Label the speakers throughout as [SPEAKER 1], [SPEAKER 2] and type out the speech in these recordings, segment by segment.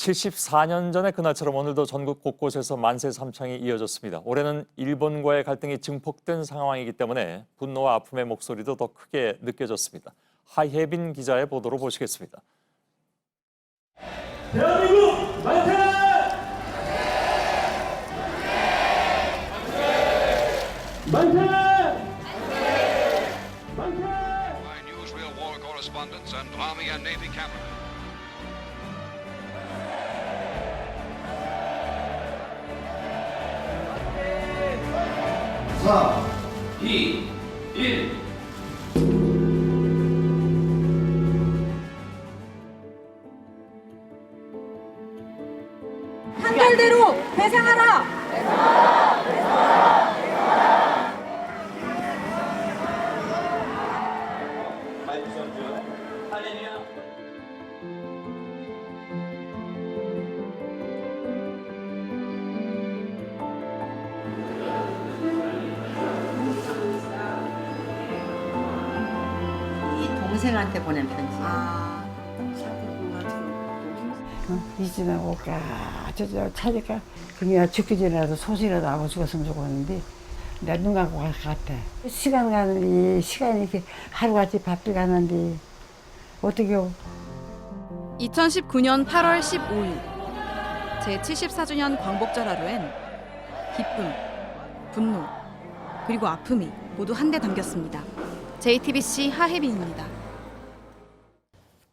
[SPEAKER 1] 74년 전의 그날처럼 오늘도 전국 곳곳에서 만세 삼창이 이어졌습니다. 올해는 일본과의 갈등이 증폭된 상황이기 때문에 분노와 아픔의 목소리도 더 크게 느껴졌습니다. 하혜빈 기자의 보도로 보시겠습니다.
[SPEAKER 2] 대한민국 만세! 만세! 만세!
[SPEAKER 3] By newsreel war correspondents and Army and Navy cameramen.
[SPEAKER 4] 4, 2, 1.
[SPEAKER 5] 한결대로 배상하라!
[SPEAKER 6] 동생한테 보낸 편지.
[SPEAKER 7] 이진하고 저저 차니까 그냥 죽기 전에라도 소식이라도 하고 죽었으면 좋겠는데 내 눈 감고 갈 것 같아. 시간 가는데 시간이 이렇게 하루같이 바쁘게 가는데 어떻게요?
[SPEAKER 8] 2019년 8월 15일 제74주년 광복절 하루엔 기쁨, 분노, 그리고 아픔이 모두 한데 담겼습니다. JTBC 하혜빈입니다.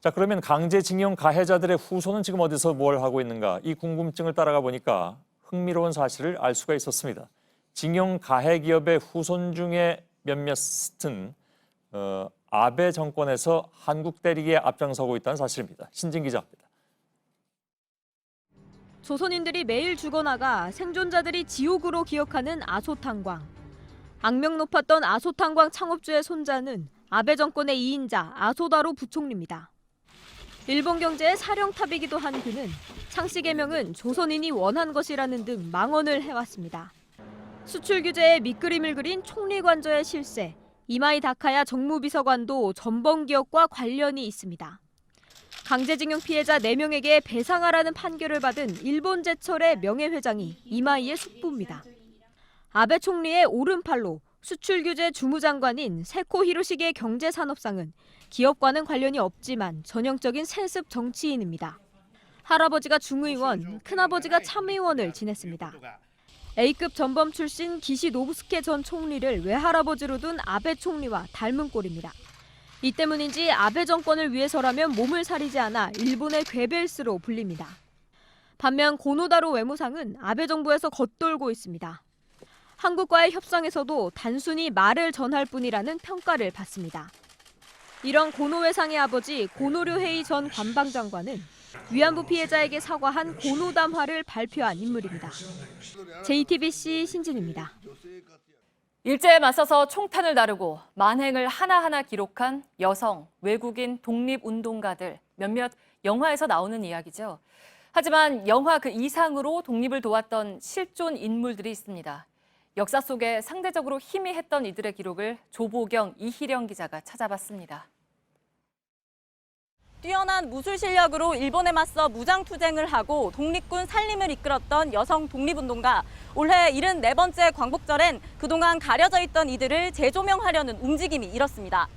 [SPEAKER 1] 자, 그러면 강제징용 가해자들의 후손은 지금 어디서 뭘 하고 있는가? 이 궁금증을 따라가 보니까 흥미로운 사실을 알 수가 있었습니다. 징용 가해 기업의 후손 중에 몇몇은 아베 정권에서 한국 대리기에 앞장서고 있다는 사실입니다. 신진 기자입니다.
[SPEAKER 9] 조선인들이 매일 죽어나가 생존자들이 지옥으로 기억하는 아소탄광. 악명 높았던 아소탄광 창업주의 손자는 아베 정권의 2인자 아소다로 부총리입니다. 일본 경제의 사령탑이기도 한 그는 창씨 개명은 조선인이 원한 것이라는 등 망언을 해왔습니다. 수출 규제에 밑그림을 그린 총리 관저의 실세, 이마이 다카야 정무비서관도 전범 기업과 관련이 있습니다. 강제징용 피해자 4명에게 배상하라는 판결을 받은 일본 제철의 명예회장이 이마이의 숙부입니다. 아베 총리의 오른팔로 수출 규제 주무장관인 세코 히로시게 경제산업상은 기업과는 관련이 없지만 전형적인 세습 정치인입니다. 할아버지가 중의원, 큰아버지가 참의원을 지냈습니다. A급 전범 출신 기시 노부스케 전 총리를 외할아버지로 둔 아베 총리와 닮은 꼴입니다. 이 때문인지 아베 정권을 위해서라면 몸을 사리지 않아 일본의 괴벨스로 불립니다. 반면 고노다로 외무상은 아베 정부에서 겉돌고 있습니다. 한국과의 협상에서도 단순히 말을 전할 뿐이라는 평가를 받습니다. 이런 고노 외상의 아버지 고노류 헤이 전 관방장관은 위안부 피해자에게 사과한 고노담화를 발표한 인물입니다. JTBC 신진입니다.
[SPEAKER 10] 일제에 맞서서 총탄을 다루고 만행을 하나하나 기록한 여성, 외국인 독립운동가들, 몇몇 영화에서 나오는 이야기죠. 하지만 영화 그 이상으로 독립을 도왔던 실존 인물들이 있습니다. 역사 속에 상대적으로 희미했던 이들의 기록을 조보경, 이희령 기자가 찾아봤습니다.
[SPEAKER 5] 뛰어난 무술 실력으로 일본에 맞서 무장투쟁을 하고 독립군 살림을 이끌었던 여성 독립운동가. 올해 74번째 광복절엔 그동안 가려져 있던 이들을 재조명하려는 움직임이 일었습니다.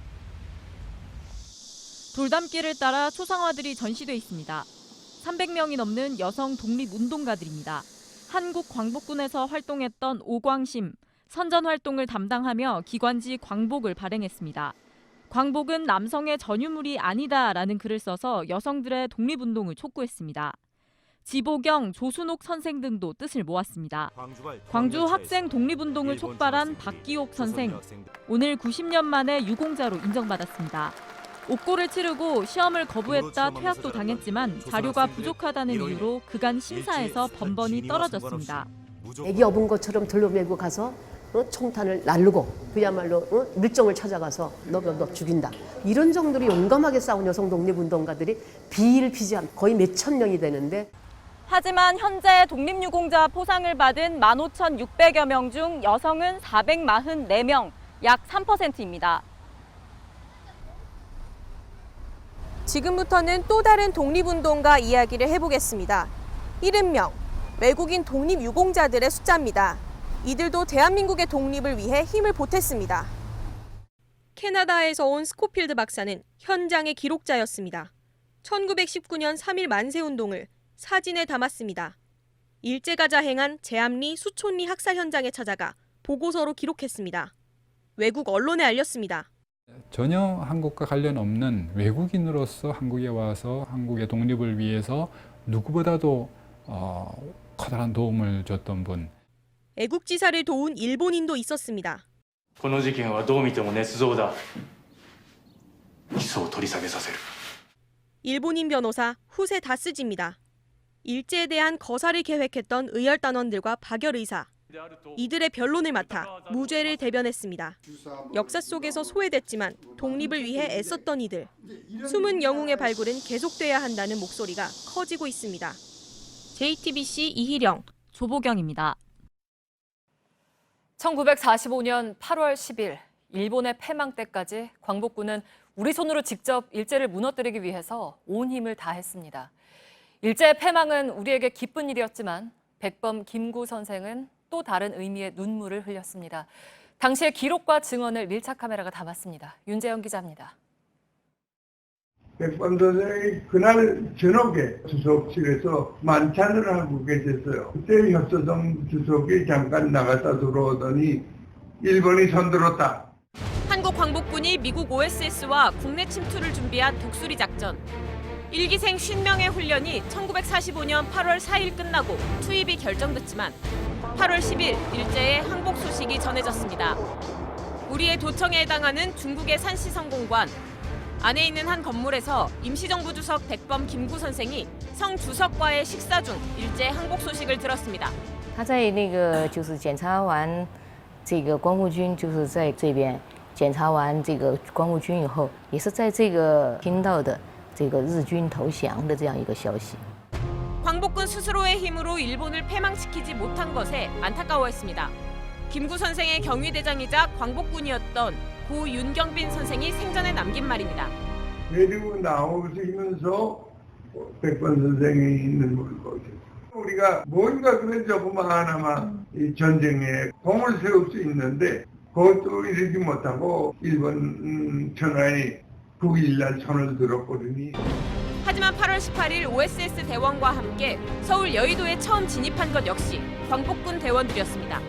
[SPEAKER 9] 돌담길을 따라 초상화들이 전시돼 있습니다. 300명이 넘는 여성 독립운동가들입니다. 한국 광복군에서 활동했던 오광심, 선전 활동을 담당하며 기관지 광복을 발행했습니다. 광복은 남성의 전유물이 아니다라는 글을 써서 여성들의 독립운동을 촉구했습니다. 지보경, 조순옥 선생 등도 뜻을 모았습니다. 광주 학생 독립운동을 촉발한 박기옥 선생, 오늘 90년 만에 유공자로 인정받았습니다. 옥고를 치르고 시험을 거부했다 퇴학도 당했지만 자료가 부족하다는 이유로 그간 심사에서 번번이 떨어졌습니다.
[SPEAKER 11] 애기 업은 것처럼 들러매고 가서 총탄을 날르고 그야말로 밀정을 찾아가서 너 죽인다. 이런 정도로 용감하게 싸운 여성 독립운동가들이 비일비재한 거의 몇천 명이 되는데
[SPEAKER 5] 하지만 현재 독립유공자 포상을 받은 15,600여 명 중 여성은 444명, 약 3%입니다.
[SPEAKER 6] 지금부터는 또 다른 독립운동가 이야기를 해보겠습니다. 70명, 외국인 독립유공자들의 숫자입니다. 이들도 대한민국의 독립을 위해 힘을 보탰습니다. 캐나다에서 온 스코필드 박사는 현장의 기록자였습니다. 1919년 3.1 만세운동을 사진에 담았습니다. 일제가 자행한 제암리, 수촌리 학살 현장에 찾아가 보고서로 기록했습니다. 외국 언론에 알렸습니다.
[SPEAKER 12] 전혀 한국과 관련 없는 외국인으로서 한국에 와서 한국의 독립을 위해서 누구보다도 커다란 도움을 줬던 분.
[SPEAKER 6] 애국지사를 도운 일본인도 있었습니다.
[SPEAKER 2] この事件はどう見ても捏造だ。起訴を取り下げさせる。
[SPEAKER 6] 일본인 변호사 후세 다스지입니다. 일제에 대한 거사를 계획했던 의열단원들과 박열의사, 이들의 변론을 맡아 무죄를 대변했습니다. 역사 속에서 소외됐지만 독립을 위해 애썼던 이들, 숨은 영웅의 발굴은 계속돼야 한다는 목소리가 커지고 있습니다. JTBC 이희령,
[SPEAKER 5] 조보경입니다.
[SPEAKER 10] 1945년 8월 10일 일본의 패망 때까지 광복군은 우리 손으로 직접 일제를 무너뜨리기 위해서 온 힘을 다했습니다. 일제의 패망은 우리에게 기쁜 일이었지만 백범 김구 선생은 또 다른 의미의 눈물을 흘렸습니다. 당시의 기록과 증언을 밀착 카메라가 담았습니다. 윤재영 기자입니다.
[SPEAKER 13] 백범 선생이 그날 저녁에 주석실에서 만찬을 하고 계셨어요. 그때 협소성 주석이 잠깐 나갔다 들어오더니 일본이 손들었다.
[SPEAKER 6] 한국 광복군이 미국 OSS와 국내 침투를 준비한 독수리 작전. 1기생 50명의 훈련이 1945년 8월 4일 끝나고 투입이 결정됐지만 8월 10일 일제의 항복 소식이 전해졌습니다. 우리의 도청에 해당하는 중국의 산시성공관. 안에 있는 한 건물에서 임시정부 주석 백범 김구 선생이 성 주석과의 식사 중 일제 항복 소식을 들었습니다.
[SPEAKER 14] 他在那个就是检查完这个光复军就是在这边检查完这个光复军以后，也是在这个听到的这个日军投降的这样一个消息。
[SPEAKER 6] 광복군 스스로의 힘으로 일본을 패망시키지 못한 것에 안타까워했습니다. 김구 선생의 경위대장이자 광복군이었던 고 윤경빈 선생이 생전에 남긴 말입니다.
[SPEAKER 13] 데리고 나오시면서 백범 선생이 있는 걸 보셨어요. 우리가 뭔가 그런 조그마하나마 이 전쟁에 공을 세울 수 있는데 그것도 이루지 못하고 일본 천하에 9일날 손을 들었거든요.
[SPEAKER 6] 하지만 8월 18일 OSS 대원과 함께 서울 여의도에 처음 진입한 것 역시 광복군 대원들이었습니다.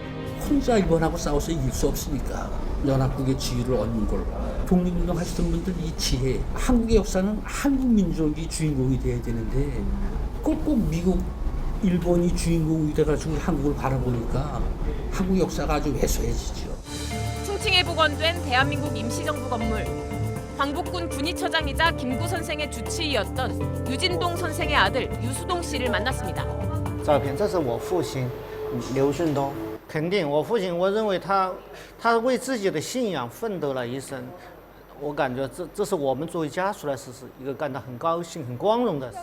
[SPEAKER 15] 혼자 일본하고 싸워서 이길 수 없으니까 연합국의 지위를 얻는 걸로 독립운동 하시던 분들 이 지혜, 한국의 역사는 한국 민족이 주인공이 돼야 되는데 꼭 미국, 일본이 주인공이 돼가지고 한국을 바라보니까 한국 역사가 아주 왜소해지죠.
[SPEAKER 6] 충칭에 복원된 대한민국 임시정부 건물. 광복군 군의처장이자 김구 선생의 주치의였던 유진동 선생의 아들 유수동 씨를 만났습니다.
[SPEAKER 16] 照片，这是我父亲刘顺东。肯定，我父亲，我认为他为自己的信仰奋斗了一生。我感觉这是我们作为家属来说是一个感到很高兴、很光荣的事。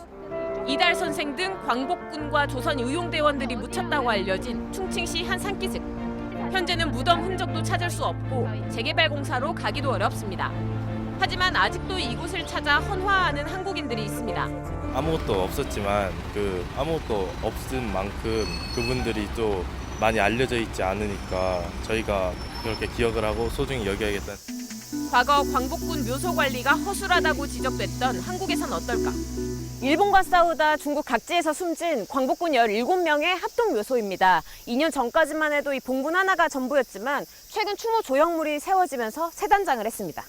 [SPEAKER 6] 이달 선생 등 광복군과 조선 의용대원들이 묻혔다고 알려진 충칭시 한 산기슭. 현재는 무덤 흔적도 찾을 수 없고 재개발 공사로 가기도 어렵습니다. 하지만 아직도 이곳을 찾아 헌화하는 한국인들이 있습니다.
[SPEAKER 17] 아무것도 없었지만 아무것도 없은 만큼 그분들이 또 많이 알려져 있지 않으니까 저희가 그렇게 기억을 하고 소중히 여겨야겠다.
[SPEAKER 6] 과거 광복군 묘소 관리가 허술하다고 지적됐던 한국에선 어떨까?
[SPEAKER 5] 일본과 싸우다 중국 각지에서 숨진 광복군 17명의 합동 묘소입니다. 2년 전까지만 해도 이 봉분 하나가 전부였지만 최근 추모 조형물이 세워지면서 새 단장을 했습니다.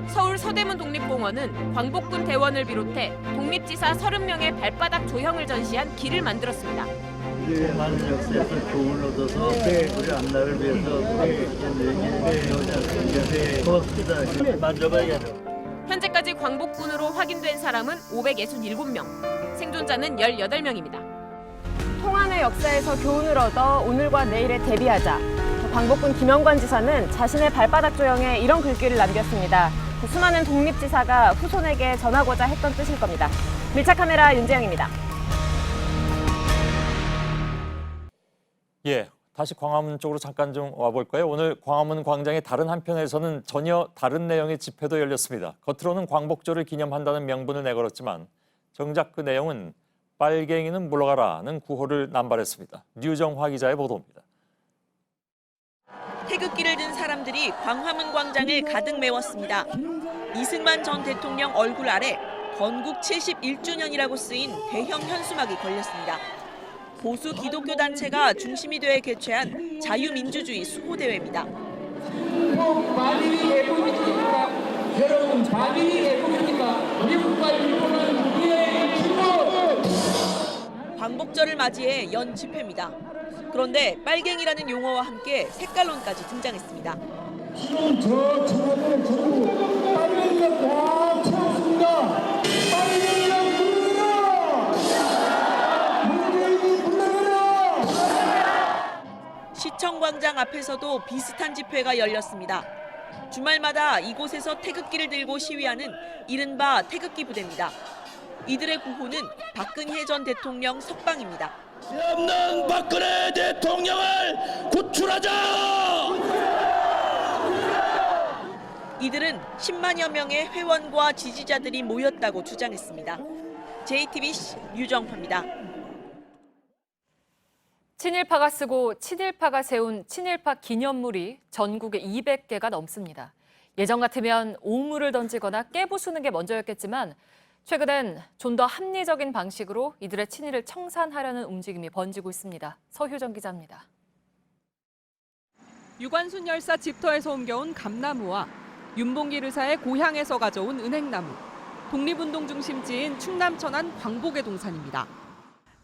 [SPEAKER 6] 서울 서대문 독립공원은 광복군 대원을 비롯해 독립지사 30명의 발바닥 조형을 전시한 길을 만들었습니다.
[SPEAKER 18] 우리의 많은 역사에서 교훈을 얻어서 우리 앞날을 위해서 고맙습니다. 만져봐야죠.
[SPEAKER 6] 현재까지 광복군으로 확인된 사람은 567명, 생존자는 18명입니다.
[SPEAKER 5] 통한의 역사에서 교훈을 얻어 오늘과 내일에 대비하자. 광복군 김영관 지사는 자신의 발바닥 조형에 이런 글귀를 남겼습니다. 수많은 독립지사가 후손에게 전하고자 했던 뜻일 겁니다. 밀착 카메라 윤재영입니다.
[SPEAKER 1] 예, 다시 광화문 쪽으로 잠깐 좀 와볼까요? 오늘 광화문 광장의 다른 한편에서는 전혀 다른 내용의 집회도 열렸습니다. 겉으로는 광복절을 기념한다는 명분을 내걸었지만 정작 그 내용은 빨갱이는 물러가라는 구호를 남발했습니다. 류정화 기자의 보도입니다.
[SPEAKER 6] 태극기를 든 사람들이 광화문 광장을 가득 메웠습니다. 이승만 전 대통령 얼굴 아래 건국 71주년이라고 쓰인 대형 현수막이 걸렸습니다. 보수 기독교 단체가 중심이 되어 개최한 자유민주주의 수호대회입니다.
[SPEAKER 4] 만일이 예국입니까? 여러분, 만일이 예국입니까? 미국과 일본은 우리의 친구!
[SPEAKER 6] 광복절을 맞이해 연 집회입니다. 그런데 빨갱이라는 용어와 함께 색깔론까지 등장했습니다.
[SPEAKER 4] 지금 저 차들은 전부 빨갱이가 꽉 채웠습니다. 빨갱이가
[SPEAKER 6] 시청광장 앞에서도 비슷한 집회가 열렸습니다. 주말마다 이곳에서 태극기를 들고 시위하는 이른바 태극기 부대입니다. 이들의 구호는 박근혜 전 대통령 석방입니다.
[SPEAKER 4] 없는 박근혜 대통령을 구출하자!
[SPEAKER 6] 이들은 10만여 명의 회원과 지지자들이 모였다고 주장했습니다. JTBC 류정화입니다.
[SPEAKER 10] 친일파가 쓰고 친일파가 세운 친일파 기념물이 전국에 200개가 넘습니다. 예전 같으면 오물을 던지거나 깨부수는 게 먼저였겠지만 최근엔 좀 더 합리적인 방식으로 이들의 친일을 청산하려는 움직임이 번지고 있습니다. 서효정 기자입니다.
[SPEAKER 19] 유관순 열사 집터에서 옮겨온 감나무와 윤봉길 의사의 고향에서 가져온 은행나무, 독립운동 중심지인 충남 천안 광복의 동산입니다.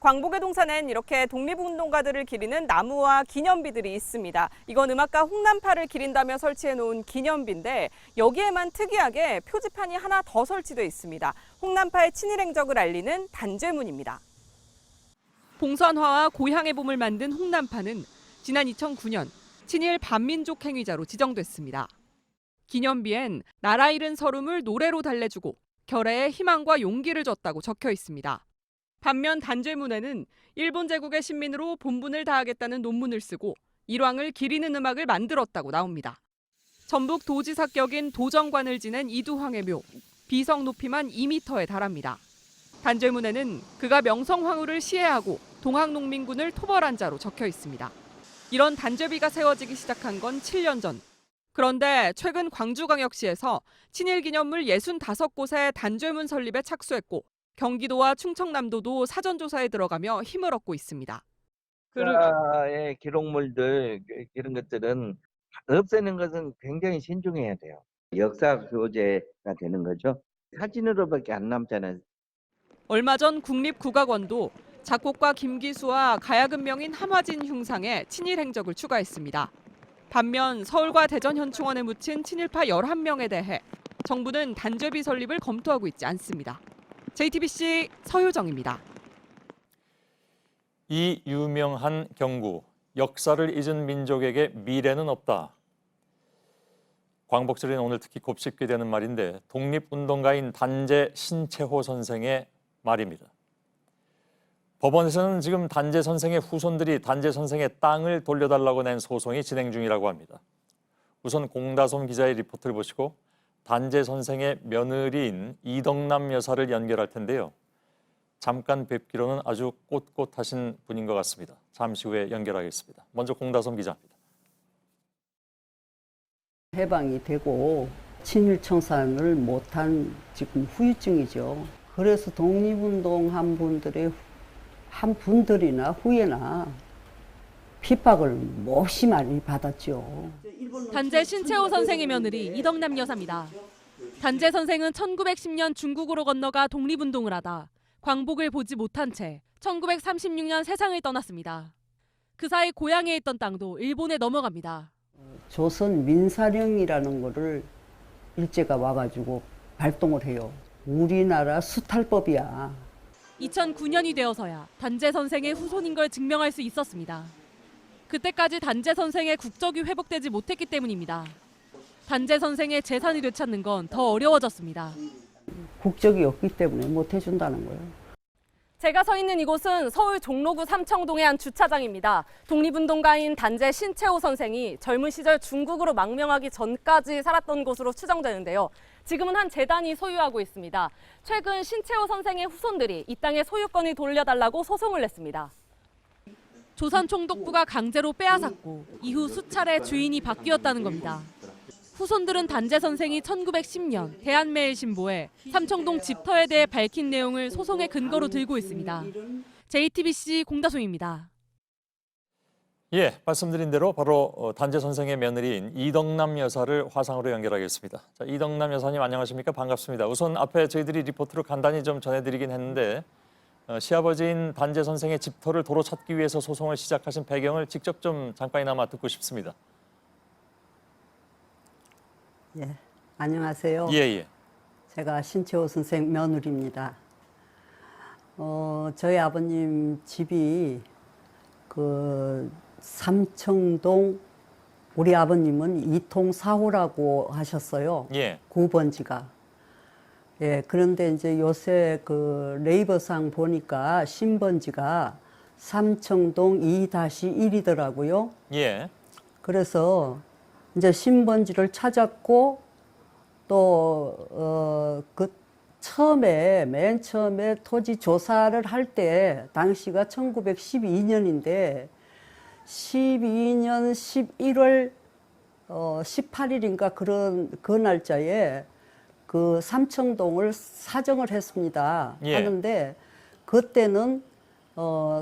[SPEAKER 5] 광복의 동산엔 이렇게 독립운동가들을 기리는 나무와 기념비들이 있습니다. 이건 음악가 홍남파를 기린다며 설치해놓은 기념비인데 여기에만 특이하게 표지판이 하나 더 설치돼 있습니다. 홍남파의 친일 행적을 알리는 단죄문입니다.
[SPEAKER 19] 봉선화와 고향의 봄을 만든 홍남파는 지난 2009년 친일 반민족 행위자로 지정됐습니다. 기념비엔 나라 잃은 서름을 노래로 달래주고 결의에 희망과 용기를 줬다고 적혀 있습니다. 반면 단죄문에는 일본 제국의 신민으로 본분을 다하겠다는 논문을 쓰고 일왕을 기리는 음악을 만들었다고 나옵니다. 전북 도지사격인 도정관을 지낸 이두황의 묘, 비석 높이만 2m에 달합니다. 단죄문에는 그가 명성황후를 시해하고 동학농민군을 토벌한 자로 적혀 있습니다. 이런 단죄비가 세워지기 시작한 건 7년 전. 그런데 최근 광주광역시에서 친일기념물 65곳에 단죄문 설립에 착수했고 경기도와 충청남도도 사전조사에 들어가며 힘을 얻고 있습니다.
[SPEAKER 18] 역사의 기록물들 이런 것들은 없애는 것은 굉장히 신중해야 돼요. 역사 교재가 되는 거죠. 사진으로밖에 안 남잖아요.
[SPEAKER 19] 얼마 전 국립국악원도 작곡가 김기수와 가야금 명인 함화진 흉상에 친일 행적을 추가했습니다. 반면 서울과 대전 현충원에 묻힌 친일파 11명에 대해 정부는 단죄비 설립을 검토하고 있지 않습니다. JTBC 서효정입니다.
[SPEAKER 1] 이 유명한 경구, 역사를 잊은 민족에게 미래는 없다. 광복절인 오늘 특히 곱씹게 되는 말인데 독립운동가인 단재 신채호 선생의 말입니다. 법원에서는 지금 단재 선생의 후손들이 단재 선생의 땅을 돌려달라고 낸 소송이 진행 중이라고 합니다. 우선 공다솜 기자의 리포트를 보시고 단재 선생의 며느리인 이덕남 여사를 연결할 텐데요. 잠깐 뵙기로는 아주 꼿꼿하신 분인 것 같습니다. 잠시 후에 연결하겠습니다. 먼저 공다솜 기자입니다.
[SPEAKER 20] 해방이 되고 친일 청산을 못한 지금 후유증이죠. 그래서 독립운동한 분들이나 후예나 핍박을 몹시 많이 받았죠.
[SPEAKER 9] 단재 신채호 선생의 며느리 이덕남 여사입니다. 단재 선생은 1910년 중국으로 건너가 독립운동을 하다 광복을 보지 못한 채 1936년 세상을 떠났습니다. 그 사이 고향에 있던 땅도 일본에 넘어갑니다.
[SPEAKER 20] 조선 민사령이라는 거를 일제가 와가지고 발동을 해요. 우리나라 수탈법이야.
[SPEAKER 9] 2009년이 되어서야 단재 선생의 후손인 걸 증명할 수 있었습니다. 그때까지 단재 선생의 국적이 회복되지 못했기 때문입니다. 단재 선생의 재산이 되찾는 건 더 어려워졌습니다.
[SPEAKER 20] 국적이 없기 때문에 못 해준다는 거예요.
[SPEAKER 5] 제가 서 있는 이곳은 서울 종로구 삼청동의 한 주차장입니다. 독립운동가인 단재 신채호 선생이 젊은 시절 중국으로 망명하기 전까지 살았던 곳으로 추정되는데요. 지금은 한 재단이 소유하고 있습니다. 최근 신채호 선생의 후손들이 이 땅의 소유권을 돌려달라고 소송을 냈습니다.
[SPEAKER 19] 조선총독부가 강제로 빼앗았고 이후 수차례 주인이 바뀌었다는 겁니다. 후손들은 단재 선생이 1910년 대한매일신보에 삼청동 집터에 대해 밝힌 내용을 소송의 근거로 들고 있습니다. JTBC 공다송입니다.
[SPEAKER 1] 예, 말씀드린 대로 바로 단재 선생의 며느리인 이덕남 여사를 화상으로 연결하겠습니다. 자, 이덕남 여사님 안녕하십니까? 반갑습니다. 우선 앞에 저희들이 리포트로 간단히 좀 전해드리긴 했는데 시아버지인 단재 선생의 집터를 도로 찾기 위해서 소송을 시작하신 배경을 직접 좀 잠깐이나마 듣고 싶습니다.
[SPEAKER 20] 예, 안녕하세요.
[SPEAKER 1] 예.
[SPEAKER 20] 제가 신채호 선생 며느리입니다. 저희 아버님 집이 그 삼청동, 우리 아버님은 이통 4호라고 하셨어요.
[SPEAKER 1] 예.
[SPEAKER 20] 9번지가. 예, 그런데 이제 요새 그 네이버상 보니까 신번지가 삼청동 2-1이더라고요.
[SPEAKER 1] 예.
[SPEAKER 20] 그래서 이제 신번지를 찾았고 또 맨 처음에 토지 조사를 할 때 당시가 1912년인데 12년 11월 18일인가 그 날짜에 그 삼청동을 사정을 했습니다.
[SPEAKER 1] 예.
[SPEAKER 20] 하는데 그때는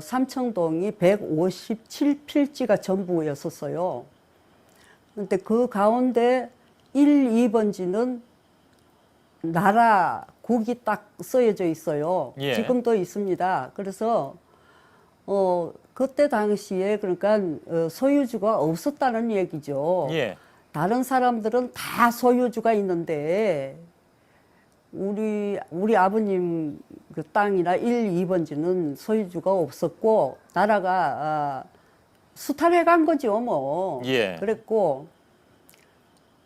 [SPEAKER 20] 삼청동이 157필지가 전부였었어요. 근데 그 가운데 1, 2번지는 나라 국이 딱 쓰여져 있어요.
[SPEAKER 1] 예.
[SPEAKER 20] 지금도 있습니다. 그래서 그때 당시에 그러니까 소유주가 없었다는 얘기죠.
[SPEAKER 1] 예.
[SPEAKER 20] 다른 사람들은 다 소유주가 있는데 우리 아버님 그 땅이나 1, 2번지는 소유주가 없었고 나라가 수탈해 간 거죠, 뭐.
[SPEAKER 1] 예.
[SPEAKER 20] 그랬고,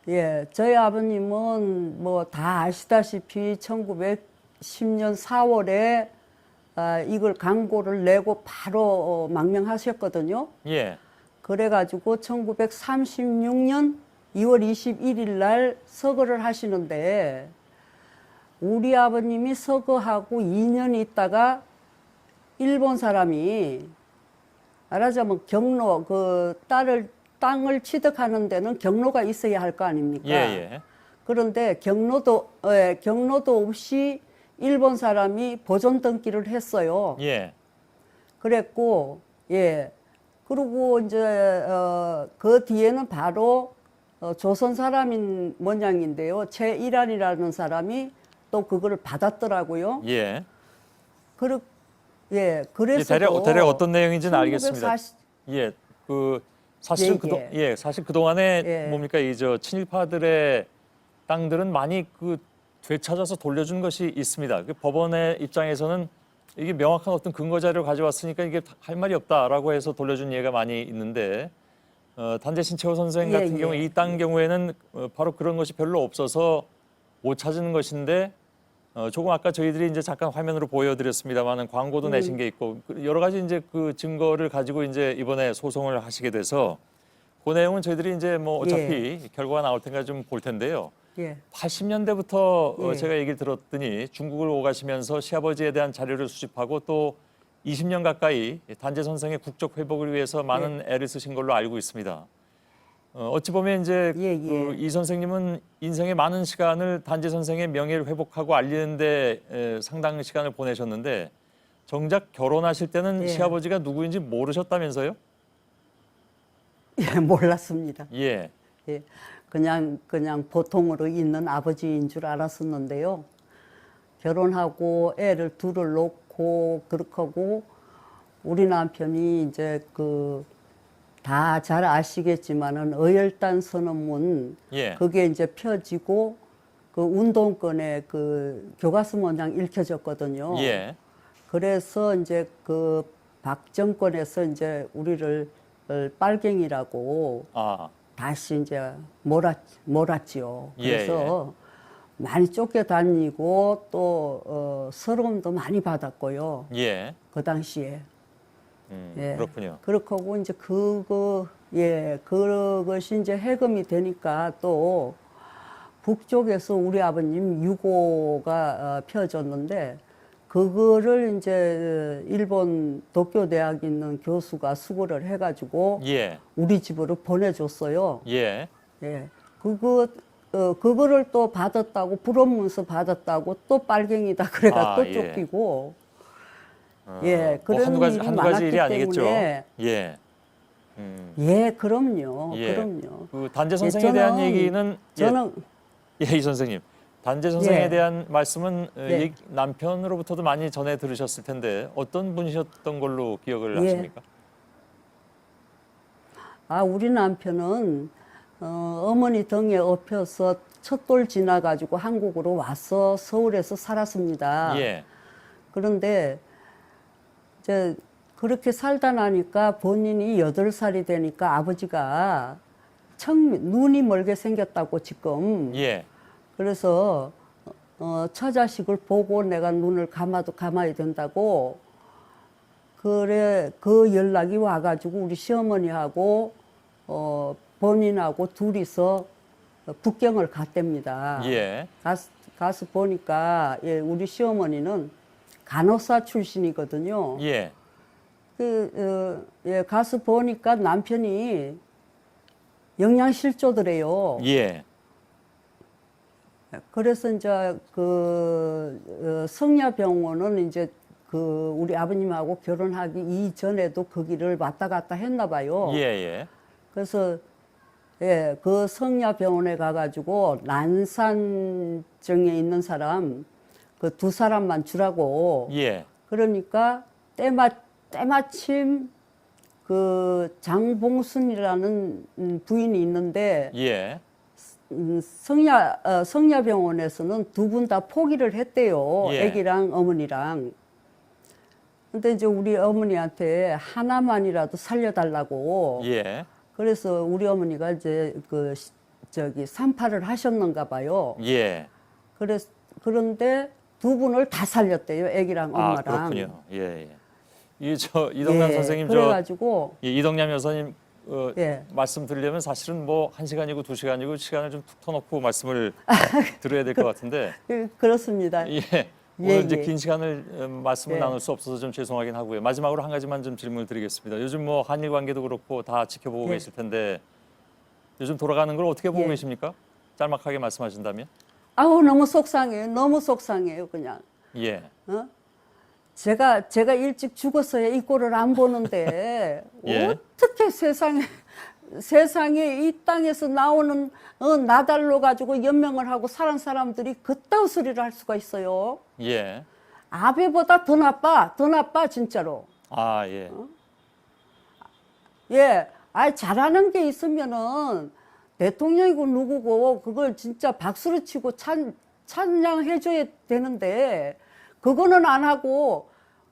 [SPEAKER 20] 예, 저희 아버님은 뭐 다 아시다시피 1910년 4월에 이걸 광고를 내고 바로 망명하셨거든요.
[SPEAKER 1] 예.
[SPEAKER 20] 그래가지고 1936년 2월 21일 날 서거를 하시는데 우리 아버님이 서거하고 2년 있다가 일본 사람이 말하자면 경로 땅을 취득하는 데는 경로가 있어야 할 거 아닙니까?
[SPEAKER 1] 예.
[SPEAKER 20] 그런데 경로도 없이 일본 사람이 보존 등기를 했어요.
[SPEAKER 1] 예.
[SPEAKER 20] 그랬고, 예. 그리고 이제 그 뒤에는 바로 조선 사람인 모양인데요. 최일환이라는 사람이 또 그걸 받았더라고요.
[SPEAKER 1] 예.
[SPEAKER 20] 그래서
[SPEAKER 1] 대략 어떤 내용인지는 알겠습니다. 예. 사실은 사실 그동안에 뭡니까 친일파들의 땅들은 많이 되찾아서 돌려준 것이 있습니다. 법원의 입장에서는 이게 명확한 어떤 근거 자료를 가져왔으니까 이게 할 말이 없다라고 해서 돌려준 예가 많이 있는데 단재 신채호 선생 같은 경우 이 땅 경우에는 바로 그런 것이 별로 없어서 못 찾은 것인데 조금 아까 저희들이 이제 잠깐 화면으로 보여드렸습니다만은 광고도 내신 게 있고 여러 가지 이제 그 증거를 가지고 이제 이번에 소송을 하시게 돼서 그 내용은 저희들이 이제 뭐 어차피 결과가 나올 테니까 좀 볼 텐데요. 80년대부터 제가 얘기를 들었더니 중국을 오가시면서 시아버지에 대한 자료를 수집하고 또 20년 가까이 단재 선생의 국적 회복을 위해서 많은 애를 쓰신 걸로 알고 있습니다. 어찌 보면 이제 이 선생님은 인생의 많은 시간을 단재 선생의 명예를 회복하고 알리는데 상당 시간을 보내셨는데 정작 결혼하실 때는 시아버지가 누구인지 모르셨다면서요?
[SPEAKER 20] 예, 몰랐습니다.
[SPEAKER 1] 예.
[SPEAKER 20] 예. 그냥 보통으로 있는 아버지인 줄 알았었는데요. 결혼하고 애를 둘을 놓고 그렇게 하고 우리 남편이 이제 다 잘 아시겠지만은 어열단 선언문 그게 이제 펴지고 운동권에 교과서 문장 읽혀졌거든요. 그래서 이제 박정권에서 이제 우리를 빨갱이라고 다시 이제 몰았지요. 그래서 많이 쫓겨다니고 또 서러움도 많이 받았고요.
[SPEAKER 1] 예.
[SPEAKER 20] 그 당시에. 예.
[SPEAKER 1] 그렇군요.
[SPEAKER 20] 그렇고 이제 그것이 이제 해금이 되니까 또 북쪽에서 우리 아버님 유고가 펴졌는데 그거를 이제 일본 도쿄대학에 있는 교수가 수거를 해가지고
[SPEAKER 1] 예.
[SPEAKER 20] 우리 집으로 보내줬어요.
[SPEAKER 1] 예.
[SPEAKER 20] 예. 그거를 또 받았다고 불원문서 받았다고 또 빨갱이다 그래가 또 쫓기고 예, 그런
[SPEAKER 1] 뭐
[SPEAKER 20] 일이
[SPEAKER 1] 한두 가지
[SPEAKER 20] 많았기
[SPEAKER 1] 일이 아니겠죠.
[SPEAKER 20] 때문에
[SPEAKER 1] 예.
[SPEAKER 20] 예, 그럼요.
[SPEAKER 1] 예.
[SPEAKER 20] 그럼요.
[SPEAKER 1] 그 단재 선생에 대한 얘기는
[SPEAKER 20] 저는
[SPEAKER 1] 이 선생님. 단재 선생에
[SPEAKER 20] 예.
[SPEAKER 1] 대한 말씀은
[SPEAKER 20] 네.
[SPEAKER 1] 남편으로부터도 많이 전해 들으셨을 텐데 어떤 분이셨던 걸로 기억을
[SPEAKER 20] 예.
[SPEAKER 1] 하십니까?
[SPEAKER 20] 우리 남편은 어머니 등에 업혀서 첫돌 지나가지고 한국으로 와서 서울에서 살았습니다.
[SPEAKER 1] 예.
[SPEAKER 20] 그런데 이제 그렇게 살다 나니까 본인이 8살이 되니까 아버지가 눈이 멀게 생겼다고 지금.
[SPEAKER 1] 예.
[SPEAKER 20] 그래서 처자식을 보고 내가 눈을 감아도 감아야 된다고 그래 그 연락이 와가지고 우리 시어머니하고 본인하고 둘이서 북경을 갔답니다.
[SPEAKER 1] 예.
[SPEAKER 20] 가서 보니까 우리 시어머니는 간호사 출신이거든요.
[SPEAKER 1] 예.
[SPEAKER 20] 가서 보니까 남편이 영양실조더래요.
[SPEAKER 1] 예.
[SPEAKER 20] 그래서 이제 성야병원은 이제 우리 아버님하고 결혼하기 이전에도 거기를 왔다 갔다 했나 봐요.
[SPEAKER 1] 예, 예.
[SPEAKER 20] 그래서 그 성야병원에 가가지고 난산증에 있는 사람 그 2사람만 주라고.
[SPEAKER 1] 예.
[SPEAKER 20] 그러니까 때마침 그 장봉순이라는 부인이 있는데
[SPEAKER 1] 예.
[SPEAKER 20] 성야병원에서는 2분 다 포기를 했대요.
[SPEAKER 1] 예.
[SPEAKER 20] 애기랑 어머니랑. 근데 이제 우리 어머니한테 하나만이라도 살려달라고.
[SPEAKER 1] 예.
[SPEAKER 20] 그래서 우리 어머니가 이제 산파를 하셨는가 봐요.
[SPEAKER 1] 예.
[SPEAKER 20] 그런데 2분을 다 살렸대요. 애기랑 엄마랑.
[SPEAKER 1] 그렇군요. 예, 예. 이덕남 선생님
[SPEAKER 20] 그래가지고
[SPEAKER 1] 이덕남 여사님
[SPEAKER 20] 예.
[SPEAKER 1] 말씀 드리려면 사실은 뭐 1시간이고 2시간이고 시간을 좀 툭 터놓고 말씀을 들어야 될 것 같은데.
[SPEAKER 20] 그렇습니다.
[SPEAKER 1] 예. 오늘 이제
[SPEAKER 20] 예.
[SPEAKER 1] 긴 시간을 말씀을
[SPEAKER 20] 예.
[SPEAKER 1] 나눌 수 없어서 좀 죄송하긴 하고요. 마지막으로 한 가지만 좀 질문을 드리겠습니다. 요즘 뭐 한일 관계도 그렇고 다 지켜보고
[SPEAKER 20] 예.
[SPEAKER 1] 계실 텐데 요즘 돌아가는 걸 어떻게 보고
[SPEAKER 20] 예.
[SPEAKER 1] 계십니까? 짤막하게 말씀하신다면.
[SPEAKER 20] 너무 속상해요. 너무 속상해요. 그냥.
[SPEAKER 1] 예.
[SPEAKER 20] 제가 일찍 죽었어야 이 꼴을 안 보는데
[SPEAKER 1] 예.
[SPEAKER 20] 어떻게 세상에 이 땅에서 나오는 나달로 가지고 연명을 하고 살은 사람들이 그따위 소리를 할 수가 있어요.
[SPEAKER 1] 예.
[SPEAKER 20] 아베보다 더 나빠 진짜로.
[SPEAKER 1] 예.
[SPEAKER 20] 예, 잘하는 게 있으면은 대통령이고 누구고 그걸 진짜 박수를 치고 찬양해줘야 되는데 그거는 안 하고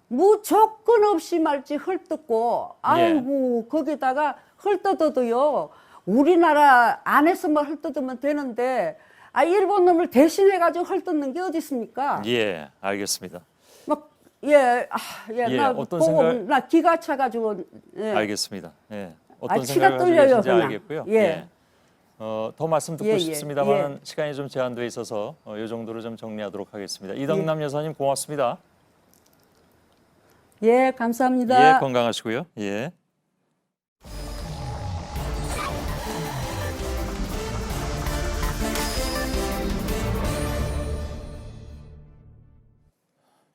[SPEAKER 20] 무조건 없이 말지 헐뜯고 아이고 거기다가 헐뜯어도요 우리나라 안에서만 헐뜯으면 되는데 일본 놈을 대신해 가지고 헐뜯는 게 어디 있습니까?
[SPEAKER 1] 예, 알겠습니다.
[SPEAKER 20] 나
[SPEAKER 1] 어떤
[SPEAKER 20] 보고
[SPEAKER 1] 생각-
[SPEAKER 20] 나 기가 차가지고
[SPEAKER 1] 알겠습니다. 예. 어떤
[SPEAKER 20] 치가
[SPEAKER 1] 생각을 가지고
[SPEAKER 20] 떨려요,
[SPEAKER 1] 계신지
[SPEAKER 20] 그냥.
[SPEAKER 1] 알겠고요.
[SPEAKER 20] 예.
[SPEAKER 1] 더 말씀 듣고
[SPEAKER 20] 예, 예,
[SPEAKER 1] 싶습니다만 시간이 좀 제한돼 있어서 이 정도로 좀 정리하도록 하겠습니다. 이덕남 여사님 고맙습니다.
[SPEAKER 20] 예, 감사합니다.
[SPEAKER 1] 예, 건강하시고요. 예.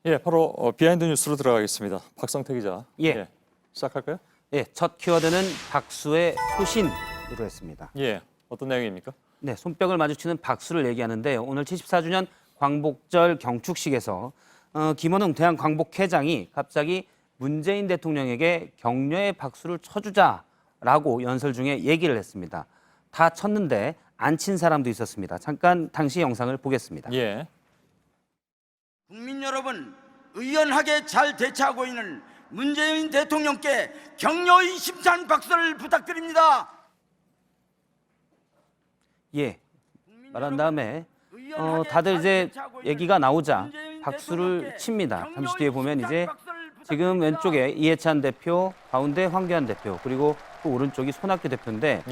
[SPEAKER 1] 예, 바로 비하인드 뉴스로 들어가겠습니다. 박성태 기자.
[SPEAKER 21] 예.
[SPEAKER 1] 시작할까요?
[SPEAKER 21] 예, 첫 키워드는 박수의 소신으로 했습니다.
[SPEAKER 1] 예, 어떤 내용입니까?
[SPEAKER 21] 네, 손뼉을 마주치는 박수를 얘기하는데 오늘 74주년 광복절 경축식에서 김원웅 대한광복회장이 갑자기 문재인 대통령에게 격려의 박수를 쳐주자라고 연설 중에 얘기를 했습니다. 다 쳤는데 안 친 사람도 있었습니다. 잠깐 당시 영상을 보겠습니다.
[SPEAKER 1] 예.
[SPEAKER 22] 국민 여러분, 의연하게 잘 대처하고 있는 문재인 대통령께 격려의 힘찬 박수를 부탁드립니다.
[SPEAKER 21] 예, 말한 다음에 다들 이제 얘기가 나오자 박수를 칩니다. 잠시 뒤에 보면 이제 지금 왼쪽에 이해찬 대표, 가운데 황교안 대표, 그리고 또 오른쪽이 손학규 대표인데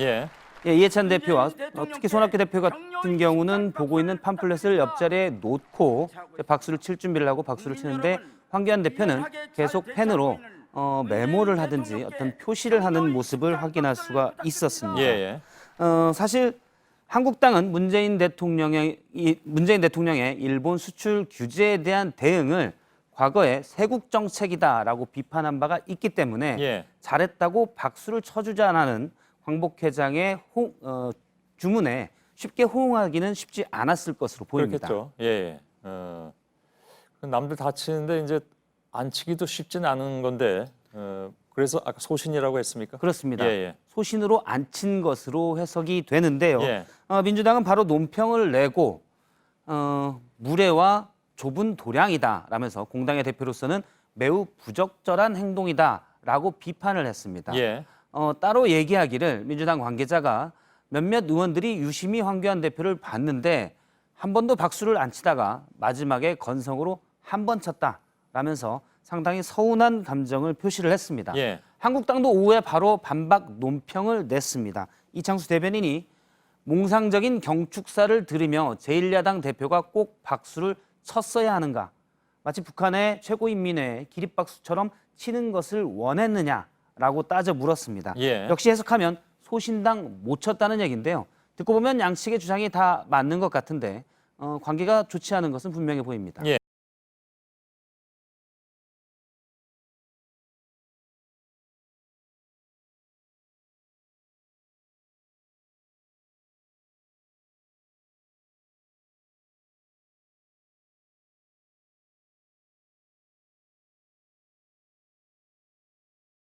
[SPEAKER 21] 이해찬 대표와 특히 손학규 대표 같은 경우는 보고 있는 팜플렛을 옆자리에 놓고 박수를 칠 준비를 하고 박수를 치는데 황교안 대표는 계속 펜으로 메모를 하든지 어떤 표시를 하는 모습을 확인할 수가 있었습니다. 사실 한국당은 문재인 대통령의 일본 수출 규제에 대한 대응을 과거에 세국 정책이다라고 비판한 바가 있기 때문에 잘했다고 박수를 쳐주자라는 광복 회장의 주문에 쉽게 호응하기는 쉽지 않았을 것으로 보입니다.
[SPEAKER 1] 그렇겠죠. 남들 다 치는데 이제 안 치기도 쉽지는 않은 건데 그래서 아까 소신이라고 했습니까?
[SPEAKER 21] 그렇습니다. 소신으로 안 친 것으로 해석이 되는데요. 민주당은 바로 논평을 내고 무례와 좁은 도량이다라면서 공당의 대표로서는 매우 부적절한 행동이다라고 비판을 했습니다. 따로 얘기하기를 민주당 관계자가 몇몇 의원들이 유심히 황교안 대표를 봤는데 한 번도 박수를 안 치다가 마지막에 건성으로 한 번 쳤다라면서 상당히 서운한 감정을 표시를 했습니다. 한국당도 오후에 바로 반박 논평을 냈습니다. 이창수 대변인이 몽상적인 경축사를 들으며 제1야당 대표가 꼭 박수를 쳤어야 하는가? 마치 북한의 최고인민회의 기립박수처럼 치는 것을 원했느냐라고 따져 물었습니다. 역시 해석하면 소신당 못 쳤다는 얘기인데요. 듣고 보면 양측의 주장이 다 맞는 것 같은데 관계가 좋지 않은 것은 분명해 보입니다.